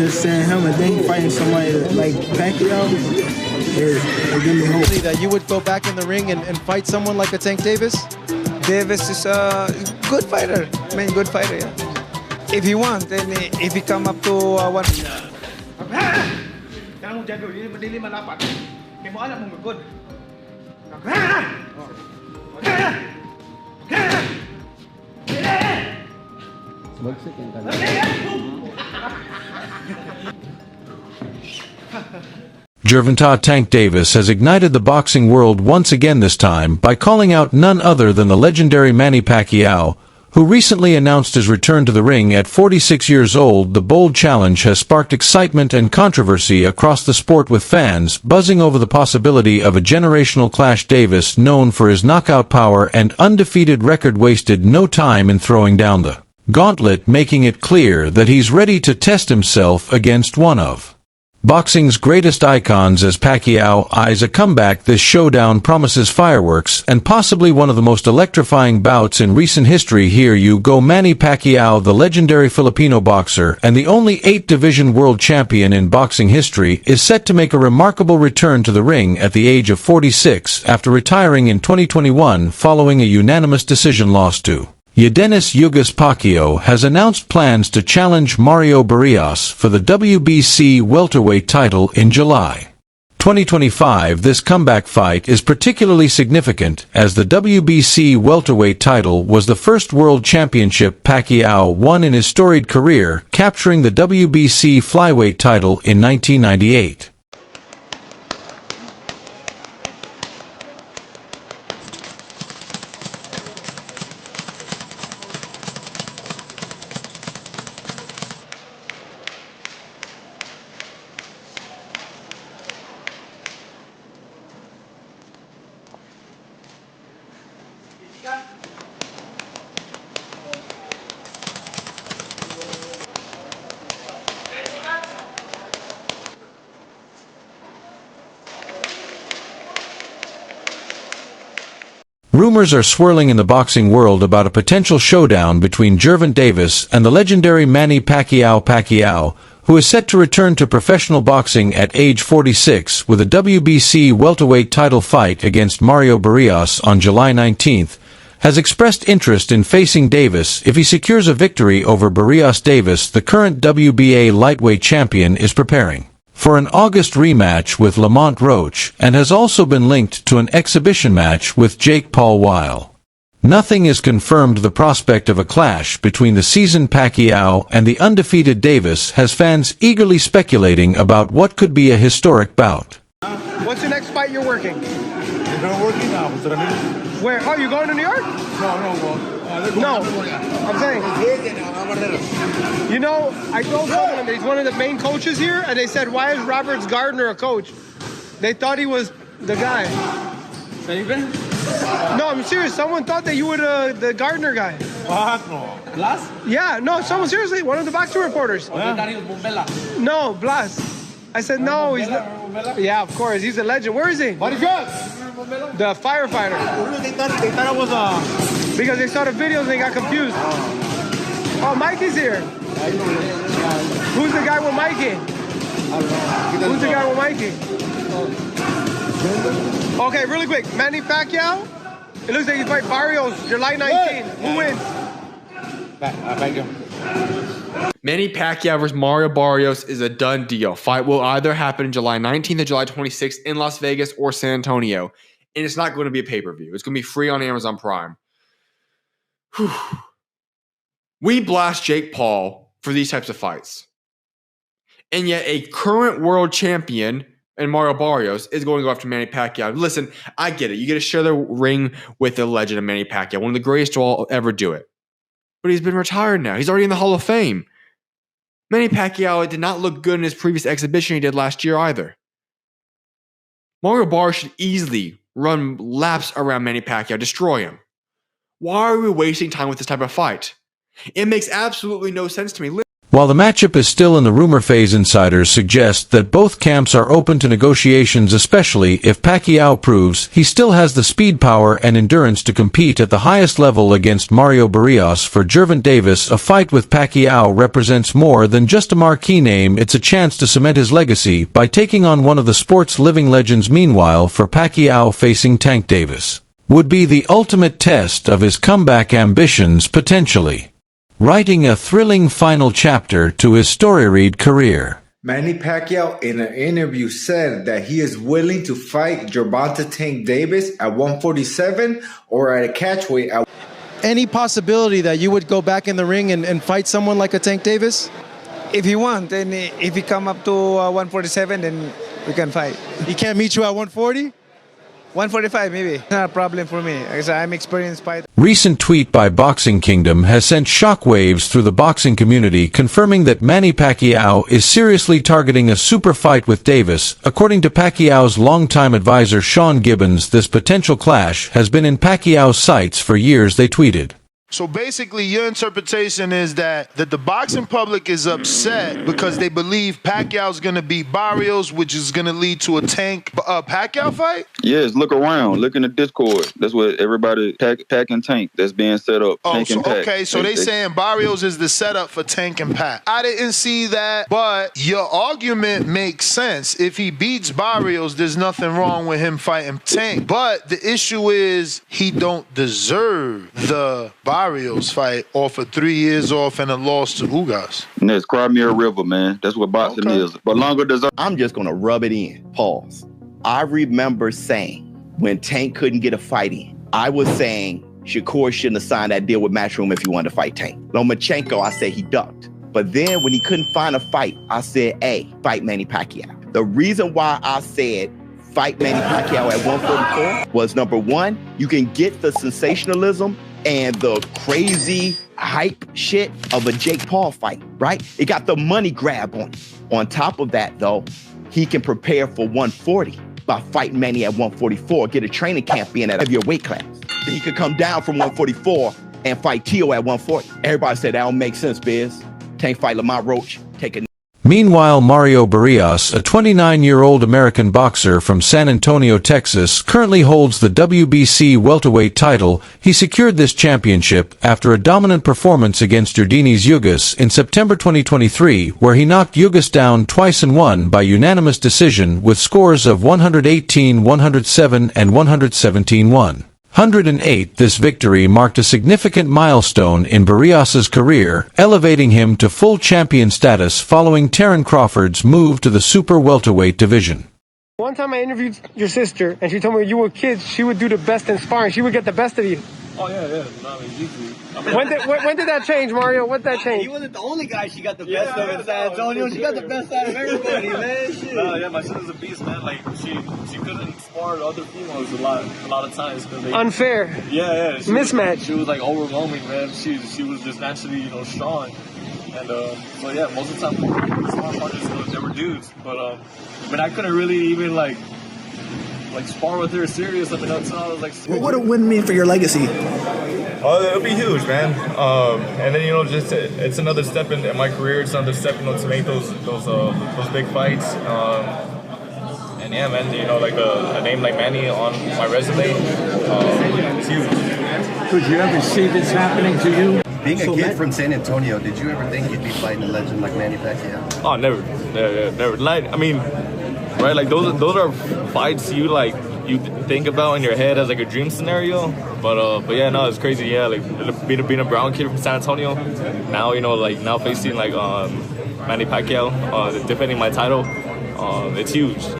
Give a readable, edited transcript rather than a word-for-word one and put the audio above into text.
just seeing him and then he fighting somebody like Pacquiao, it give me hope. That you would go back in the ring and fight someone like a Tank Davis? Davis is a good fighter. I mean, good fighter, yeah. If he wants, and if he come up to one. Gervonta Tank Davis has ignited the boxing world once again, this time by calling out none other than the legendary Manny Pacquiao, who recently announced his return to the ring at 46 years old. The bold challenge has sparked excitement and controversy across the sport, with fans buzzing over the possibility of a generational clash. Davis, known for his knockout power and undefeated record, wasted no time in throwing down the gauntlet, making it clear that he's ready to test himself against one of boxing's greatest icons. As Pacquiao eyes a comeback, this showdown promises fireworks and possibly one of the most electrifying bouts in recent history. Here you go. Manny Pacquiao, the legendary Filipino boxer and the only 8-division world champion in boxing history, is set to make a remarkable return to the ring at the age of 46 after retiring in 2021 following a unanimous decision loss to Dennis "Yugas" Pacquiao. Has announced plans to challenge Mario Barrios for the WBC welterweight title in July 2025. This comeback fight is particularly significant as the WBC welterweight title was the first world championship Pacquiao won in his storied career, capturing the WBC flyweight title in 1998. Rumors are swirling in the boxing world about a potential showdown between Gervonta Davis and the legendary Manny Pacquiao. Pacquiao, who is set to return to professional boxing at age 46 with a WBC welterweight title fight against Mario Barrios on July 19th, has expressed interest in facing Davis if he secures a victory over Barrios. Davis, the current WBA lightweight champion, is preparing for an August rematch with Lamont Roach and has also been linked to an exhibition match with Jake Paul. While nothing is confirmed, the prospect of a clash between the seasoned Pacquiao and the undefeated Davis has fans eagerly speculating about what could be a historic bout. What's the next fight you're working? You're working now. Where? Oh, you going to New York? No. I'm saying. You know, I told someone that he's one of the main coaches here, and they said, "Why is Roberts Gardner a coach?" They thought he was the guy. No, I'm serious. Someone thought that you were the Gardner guy. What? No. Blas? Yeah, no, someone, seriously, one of the boxing reporters. No, Blas. I said, no, he's not. Yeah, of course, he's a legend. Where is he? What is yours? The firefighter. They thought I was a... Because they saw the videos and they got confused. Oh, Mikey's here. Who's the guy with Mikey? Who's the guy with Mikey? Okay, really quick. Manny Pacquiao. It looks like he fight Barrios July 19th. Who wins? Manny Pacquiao versus Mario Barrios is a done deal. Fight will either happen July 19th or July 26th in Las Vegas or San Antonio. And it's not going to be a pay-per-view. It's going to be free on Amazon Prime. Whew. We blast Jake Paul for these types of fights. And yet a current world champion and Mario Barrios is going to go after Manny Pacquiao. Listen, I get it. You get to share the ring with the legend of Manny Pacquiao, one of the greatest to all ever do it. But he's been retired now. He's already in the Hall of Fame. Manny Pacquiao did not look good in his previous exhibition he did last year either. Mario Barrios should easily run laps around Manny Pacquiao, destroy him. Why are we wasting time with this type of fight? It makes absolutely no sense to me. While the matchup is still in the rumor phase, insiders suggest that both camps are open to negotiations, especially if Pacquiao proves he still has the speed, power, and endurance to compete at the highest level against Mario Barrios. For Gervonta Davis, a fight with Pacquiao represents more than just a marquee name. It's a chance to cement his legacy by taking on one of the sport's living legends. Meanwhile, for Pacquiao, facing Tank Davis would be the ultimate test of his comeback ambitions, potentially writing a thrilling final chapter to his storied career. Manny Pacquiao in an interview said that he is willing to fight Gervonta Tank Davis at 147 or at a catchweight at... Any possibility that you would go back in the ring and fight someone like a Tank Davis? If he wants, and if he come up to 147, then we can fight. He can't meet you at 140? 145 maybe. Not a problem for me. Like I said, I'm experienced fighter. Recent tweet by Boxing Kingdom has sent shockwaves through the boxing community, confirming that Manny Pacquiao is seriously targeting a super fight with Davis. According to Pacquiao's longtime advisor Sean Gibbons, this potential clash has been in Pacquiao's sights for years, they tweeted. So basically, your interpretation is that the boxing public is upset because they believe Pacquiao's going to beat Barrios, which is going to lead to a Tank Pacquiao fight? Yes, look around. Look in the Discord. That's what everybody, Pac and Tank, that's being set up. Oh, Tank so, and Pac. okay, so they saying Barrios is the setup for Tank and Pac. I didn't see that, but your argument makes sense. If he beats Barrios, there's nothing wrong with him fighting Tank. But the issue is he don't deserve the Barrios fight off of 3 years off and a loss to Ugas. Next, Crimea River, man. That's what boxing is. But longer deserve. I'm just going to rub it in. Pause. I remember saying when Tank couldn't get a fight in, I was saying Shakur shouldn't have signed that deal with Matchroom if he wanted to fight Tank. Lomachenko, I said he ducked. But then when he couldn't find a fight, I said, hey, fight Manny Pacquiao. The reason why I said fight Manny Pacquiao at 144 was, number one, you can get the sensationalism and the crazy hype shit of a Jake Paul fight, right? It got the money grab on it. On top of that, though, he can prepare for 140 by fighting Manny at 144, get a training camp in at a heavier weight class. Then he could come down from 144 and fight Tio at 140. Everybody said that don't make sense, Biz. Tank fight Lamont Roach, take a... Meanwhile, Mario Barrios, a 29-year-old American boxer from San Antonio, Texas, currently holds the WBC welterweight title. He secured this championship after a dominant performance against Yordenis Ugas in September 2023, where he knocked Ugas down twice and won by unanimous decision with scores of 118, 107, and 117-1. 108. This victory marked a significant milestone in Barrios' career, elevating him to full champion status following Terence Crawford's move to the super welterweight division. One time I interviewed your sister, and she told me when you were kids, she would do the best in sparring. She would get the best of you. Oh, yeah. No, I mean, easily. When did that change, Mario? When did that change? He wasn't the only guy she got the best of in San Antonio. She got the best out of everybody, man. Shit. No, yeah, my sister's a beast, man. Like, she couldn't spar other females a lot of times. Unfair. Yeah. Mismatch. She was, like, overwhelming, man. She was just naturally, strong. And, so, yeah, most of the time, smart partners, they were dudes. But, I couldn't really even, like spar with her serious. I mean, that's how I was like. What would a win mean for your legacy? Oh, it'll be huge, man. And then just it's another step in my career. It's another step, to make those big fights. And yeah, man, like a name like Manny on my resume, it's huge. Could you ever see this happening to you? Being a kid from San Antonio, did you ever think you'd be fighting a legend like Manny Pacquiao? Oh, never. Like, I mean, right? Like those are fights you think about in your head as like a dream scenario. But yeah, no, it's crazy. Yeah, like being a brown kid from San Antonio. Now now facing Manny Pacquiao, defending my title. It's huge.